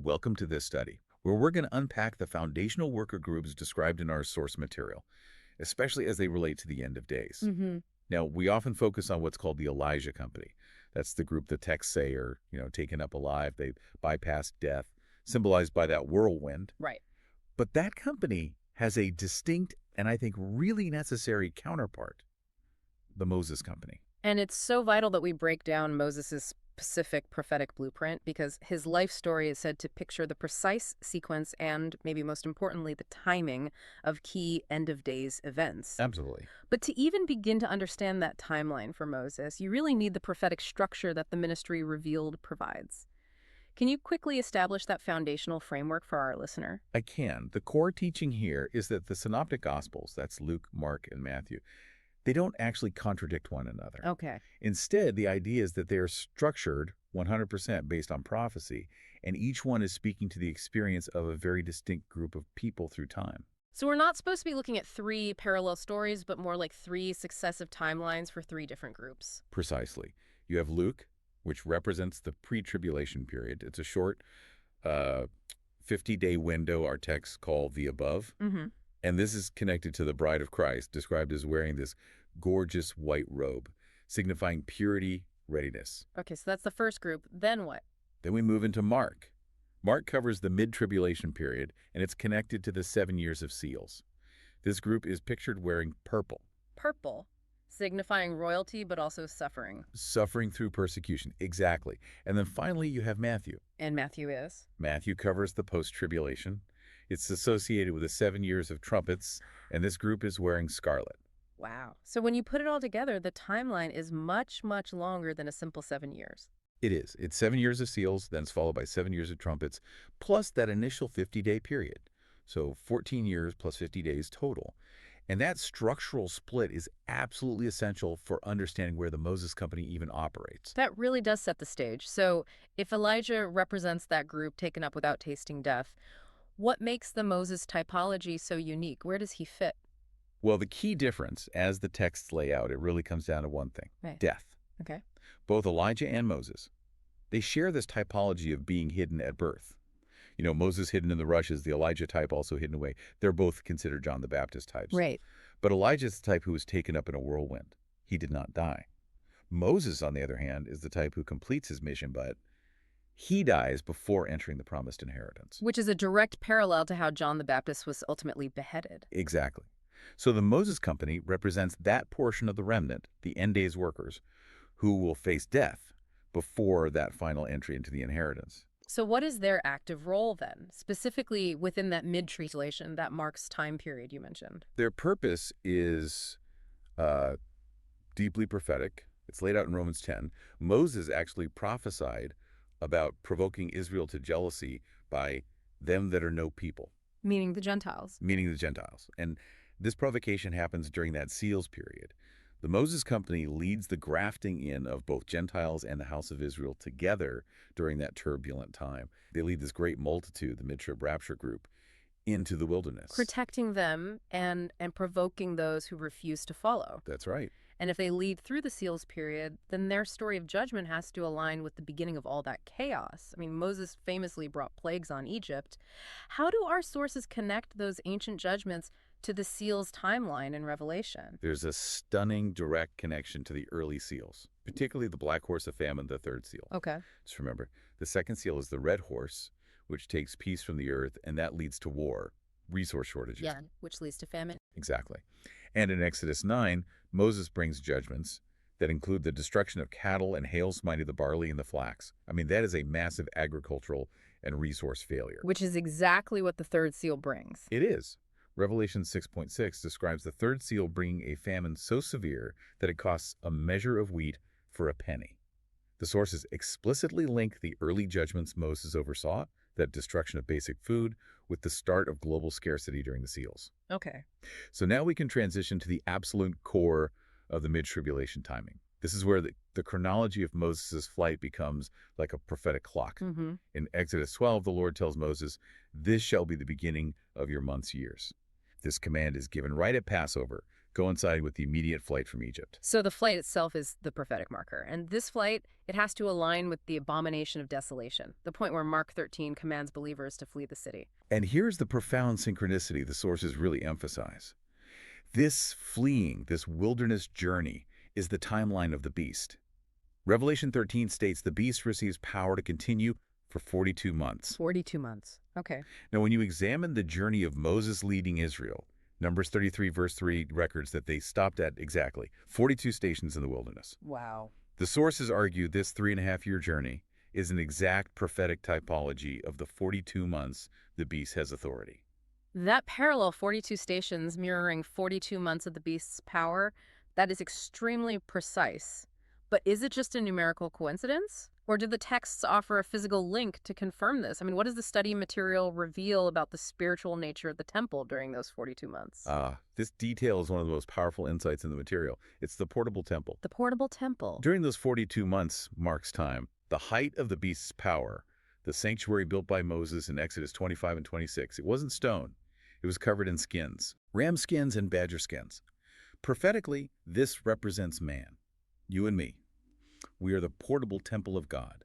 Welcome to this study, where we're going to unpack the foundational worker groups described in our source material, especially as they relate to the end of days. Mm-hmm. Now, we often focus on what's called the Elijah Company. That's the group the texts say are, taken up alive. They bypassed death, symbolized by that whirlwind. Right. But that company has a distinct and I think really necessary counterpart, the Moses Company. And it's so vital that we break down Moses' specific prophetic blueprint because his life story is said to picture the precise sequence and, maybe most importantly, the timing of key end-of-days events. Absolutely. But to even begin to understand that timeline for Moses, you really need the prophetic structure that the ministry revealed provides. Can you quickly establish that foundational framework for our listener? I can. The core teaching here is that the Synoptic Gospels, that's Luke, Mark, and Matthew, they don't actually contradict one another. Okay. Instead, the idea is that they are structured 100% based on prophecy, and each one is speaking to the experience of a very distinct group of people through time. So we're not supposed to be looking at three parallel stories, but more like three successive timelines for three different groups. Precisely. You have Luke, which represents the pre-tribulation period. It's a short 50-day window our texts call the above. Mm-hmm. And this is connected to the bride of Christ, described as wearing this gorgeous white robe, signifying purity, readiness. Okay, so that's the first group. Then what? Then we move into Mark. Mark covers the mid-tribulation period, and it's connected to the 7 years of seals. This group is pictured wearing purple. Purple, signifying royalty but also suffering. Suffering through persecution, exactly. And then finally you have Matthew. And Matthew is? Matthew covers the post-tribulation. It's associated with the 7 years of trumpets, and this group is wearing scarlet. Wow. So when you put it all together, the timeline is much, much longer than a simple 7 years. It is. It's 7 years of seals, then it's followed by 7 years of trumpets, plus that initial 50-day period. So 14 years plus 50 days total. And that structural split is absolutely essential for understanding where the Moses Company even operates. That really does set the stage. So if Elijah represents that group taken up without tasting death, what makes the Moses typology so unique? Where does he fit? Well, the key difference, as the texts lay out, it really comes down to one thing, Right. death. Okay. Both Elijah and Moses, they share this typology of being hidden at birth. Moses hidden in the rushes, the Elijah type also hidden away. They're both considered John the Baptist types. Right. But Elijah's the type who was taken up in a whirlwind. He did not die. Moses, on the other hand, is the type who completes his mission, but he dies before entering the promised inheritance. Which is a direct parallel to how John the Baptist was ultimately beheaded. Exactly. So the Moses Company represents that portion of the remnant, the end days workers, who will face death before that final entry into the inheritance. So what is their active role then, specifically within that mid-tribulation, that Mark's time period you mentioned? Their purpose is deeply prophetic. It's laid out in Romans 10. Moses actually prophesied about provoking Israel to jealousy by them that are no people. Meaning the Gentiles. Meaning the Gentiles. And this provocation happens during that seals period. The Moses Company leads the grafting in of both Gentiles and the house of Israel together during that turbulent time. They lead this great multitude, the mid-trib rapture group, into the wilderness. Protecting them and provoking those who refuse to follow. That's right. And if they lead through the seals period, then their story of judgment has to align with the beginning of all that chaos. I mean, Moses famously brought plagues on Egypt. How do our sources connect those ancient judgments to the seals timeline in Revelation? There's a stunning direct connection to the early seals, particularly the black horse of famine, the third seal. Okay. Just remember, the second seal is the red horse, which takes peace from the earth, and that leads to war, resource shortages. Yeah, which leads to famine. Exactly. And in Exodus 9, Moses brings judgments that include the destruction of cattle and hail smiting the barley and the flax. I mean, that is a massive agricultural and resource failure. Which is exactly what the third seal brings. It is. Revelation 6.6 describes the third seal bringing a famine so severe that it costs a measure of wheat for a penny. The sources explicitly link the early judgments Moses oversaw, that destruction of basic food, with the start of global scarcity during the seals. Okay. So now we can transition to the absolute core of the mid-tribulation timing. This is where the chronology of Moses' flight becomes like a prophetic clock. Mm-hmm. In Exodus 12, the Lord tells Moses, "This shall be the beginning of your month's years." This command is given right at Passover, coincide with the immediate flight from Egypt. So the flight itself is the prophetic marker. And this flight, it has to align with the abomination of desolation, the point where Mark 13 commands believers to flee the city. And here's the profound synchronicity the sources really emphasize. This fleeing, this wilderness journey, is the timeline of the beast. Revelation 13 states the beast receives power to continue for 42 months. 42 months. Okay. Now, when you examine the journey of Moses leading Israel, Numbers 33 verse 3 records that they stopped at exactly 42 stations in the wilderness. Wow. The sources argue this 3.5-year journey is an exact prophetic typology of the 42 months the beast has authority. That parallel 42 stations mirroring 42 months of the beast's power, that is extremely precise. But is it just a numerical coincidence? Or do the texts offer a physical link to confirm this? I mean, what does the study material reveal about the spiritual nature of the temple during those 42 months? This detail is one of the most powerful insights in the material. It's the portable temple. The portable temple. During those 42 months, Mark's time, the height of the beast's power, the sanctuary built by Moses in Exodus 25 and 26, it wasn't stone. It was covered in skins, ram skins and badger skins. Prophetically, this represents man, you and me. We are the portable temple of God,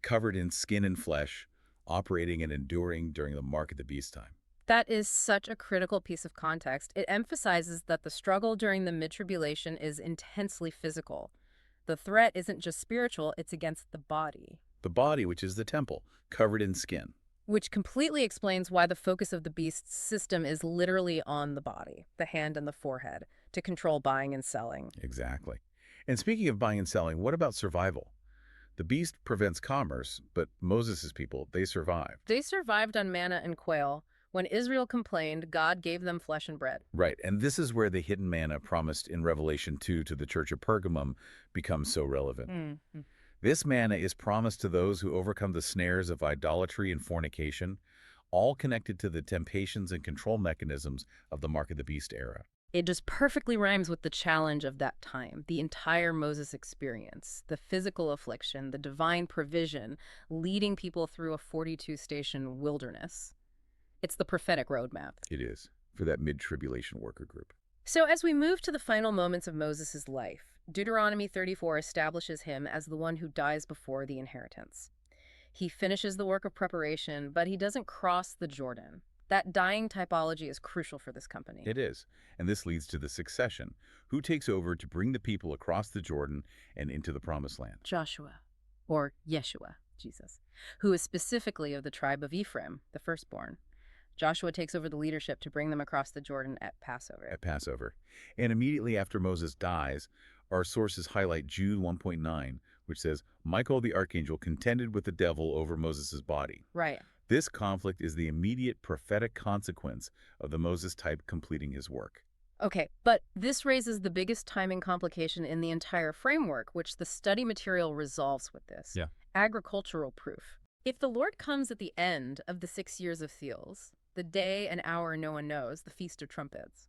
covered in skin and flesh, operating and enduring during the mark of the beast time. That is such a critical piece of context. It emphasizes that the struggle during the mid-tribulation is intensely physical. The threat isn't just spiritual, it's against the body. The body, which is the temple, covered in skin. Which completely explains why the focus of the beast's system is literally on the body, the hand and the forehead, to control buying and selling. Exactly. And speaking of buying and selling, what about survival? The beast prevents commerce, but Moses' people, they survived. They survived on manna and quail. When Israel complained, God gave them flesh and bread. Right, and this is where the hidden manna promised in Revelation 2 to the church of Pergamum becomes so relevant. Mm-hmm. This manna is promised to those who overcome the snares of idolatry and fornication, all connected to the temptations and control mechanisms of the Mark of the Beast era. It just perfectly rhymes with the challenge of that time, the entire Moses experience, the physical affliction, the divine provision, leading people through a 42-station wilderness. It's the prophetic roadmap. It is, for that mid-tribulation worker group. So as we move to the final moments of Moses' life, Deuteronomy 34 establishes him as the one who dies before the inheritance. He finishes the work of preparation, but he doesn't cross the Jordan. That dying typology is crucial for this company. It is, and this leads to the succession. Who takes over to bring the people across the Jordan and into the Promised Land? Joshua, or Yeshua, Jesus, who is specifically of the tribe of Ephraim, the firstborn. Joshua takes over the leadership to bring them across the Jordan at Passover. And immediately after Moses dies, our sources highlight Jude 1.9, which says, Michael the archangel contended with the devil over Moses' body. Right. This conflict is the immediate prophetic consequence of the Moses type completing his work. Okay, but this raises the biggest timing complication in the entire framework, which the study material resolves with this. Yeah. Agricultural proof. If the Lord comes at the end of the 6 years of seals, the day and hour no one knows, the Feast of Trumpets,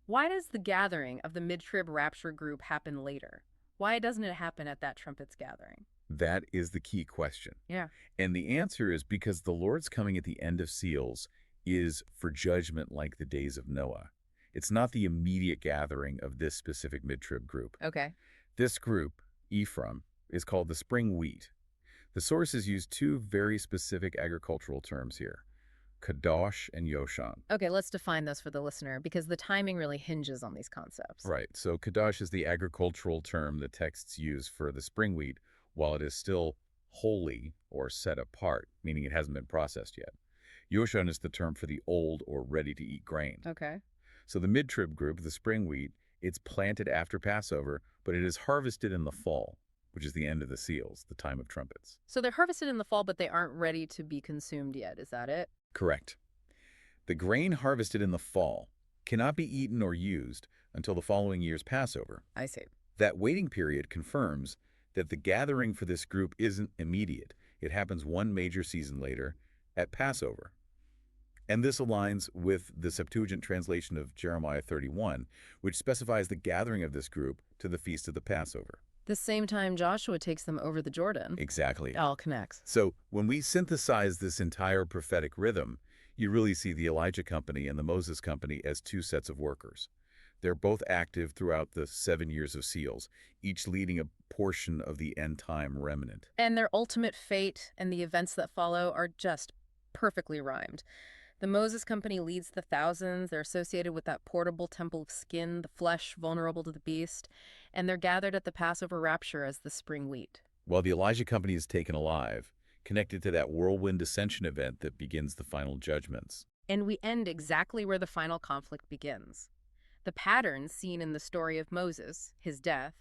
why does the gathering of the mid-trib rapture group happen later? Why doesn't it happen at that trumpets gathering? That is the key question. Yeah. And the answer is because the Lord's coming at the end of seals is for judgment like the days of Noah. It's not the immediate gathering of this specific mid-trib group. Okay. This group, Ephraim, is called the spring wheat. The sources use two very specific agricultural terms here, Kadosh and Yoshan. Okay, let's define those for the listener, because the timing really hinges on these concepts. Right, so Kadosh is the agricultural term the texts use for the spring wheat, while it is still holy or set apart, meaning it hasn't been processed yet. Yoshan is the term for the old or ready-to-eat grain. Okay. So the mid-trib group, the spring wheat, it's planted after Passover, but it is harvested in the fall, which is the end of the seals, the time of trumpets. So they're harvested in the fall, but they aren't ready to be consumed yet. Is that it? Correct. The grain harvested in the fall cannot be eaten or used until the following year's Passover. I see. That waiting period confirms that the gathering for this group isn't immediate. It happens one major season later at Passover. And this aligns with the Septuagint translation of Jeremiah 31, which specifies the gathering of this group to the Feast of the Passover. The same time Joshua takes them over the Jordan. Exactly. It all connects. So when we synthesize this entire prophetic rhythm, you really see the Elijah company and the Moses company as two sets of workers. They're both active throughout the 7 years of seals, each leading a portion of the end-time remnant. And their ultimate fate and the events that follow are just perfectly rhymed. The Moses Company leads the thousands. They're associated with that portable temple of skin, the flesh vulnerable to the beast, and they're gathered at the Passover rapture as the spring wheat. While the Elijah Company is taken alive, connected to that whirlwind ascension event that begins the final judgments. And we end exactly where the final conflict begins. The pattern seen in the story of Moses, his death,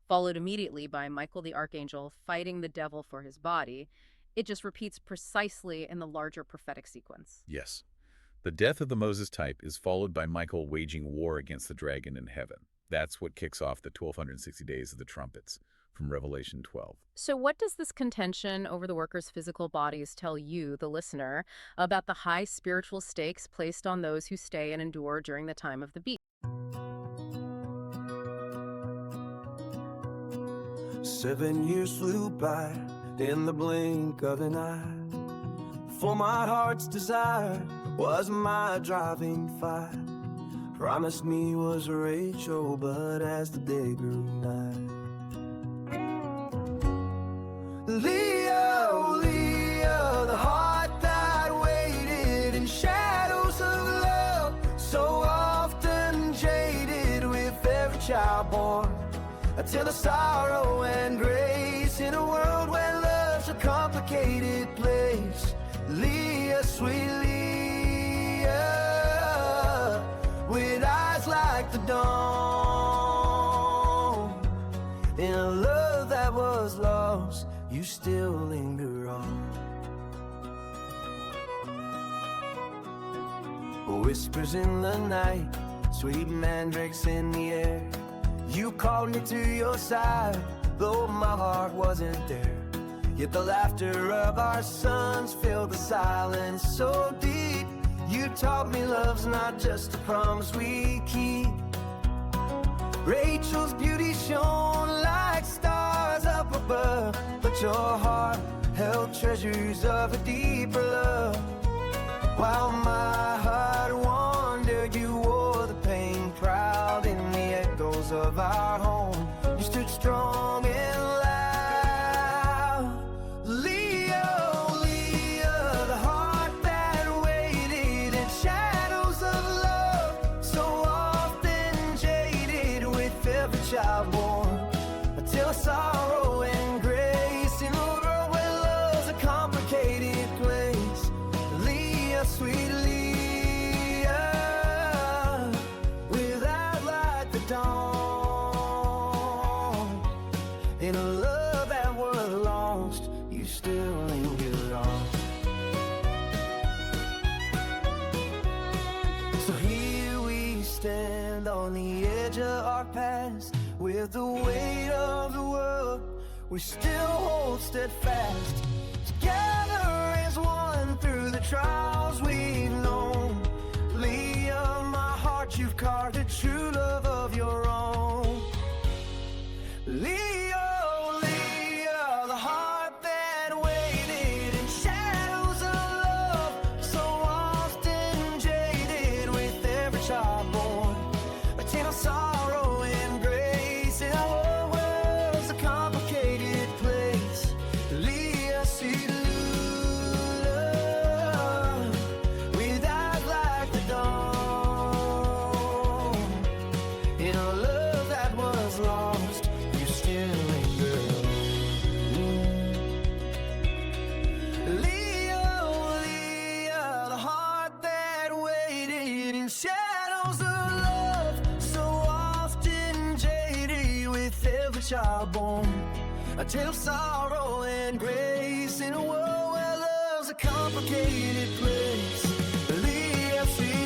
followed immediately by Michael the archangel fighting the devil for his body, it just repeats precisely in the larger prophetic sequence. Yes. The death of the Moses type is followed by Michael waging war against the dragon in heaven. That's what kicks off the 1260 days of the trumpets from Revelation 12. So what does this contention over the workers' physical bodies tell you, the listener, about the high spiritual stakes placed on those who stay and endure during the time of the beast? 7 years flew by in the blink of an eye. For my heart's desire was my driving fire. Promised me was Rachel, but as the day grew nigh, Leah, oh Leah, the heart that waited in shadows of love, so often jaded with every child born, until the sorrow and grace in a world where love's a complicated place. Leah, sweet Leah, with eyes like the dawn, in a love that was lost, you still linger on. Whispers in the night, sweet mandrakes in the air. You called me to your side, though my heart wasn't there. Yet the laughter of our sons filled the silence so deep. You taught me love's not just a promise we keep. Rachel's beauty shone like stars up above, but your heart held treasures of a deeper love. While my heart wandered, you wore the pain proud in the echoes of our home. You stood strong and loud. Leah, oh Leah, the heart that waited in shadows of love, so often jaded with every child born, until sorrow and grace in a world where love's a complicated place. Leah, sweet Leah, with eyes like the dawn, in a love that was lost, you still linger on. So here we stand on the edge of our past, with the weight of the world we still hold steadfast. Together as one through the trials we've known. Leah, my heart, you've carved a true love of your own. Leah, oh Leah, the heart that waited in shadows of love, so often jaded with every child born, until sorrow and grace in our whole world's a complicated place. Leah, sweet love, with eyes like the dawn, in a love that was lost, you still linger. Leah, oh Leah, the heart that waited in shadows of love, so often jaded with every child born, until sorrow and grace in a world where love's a complicated place. Leah, sweet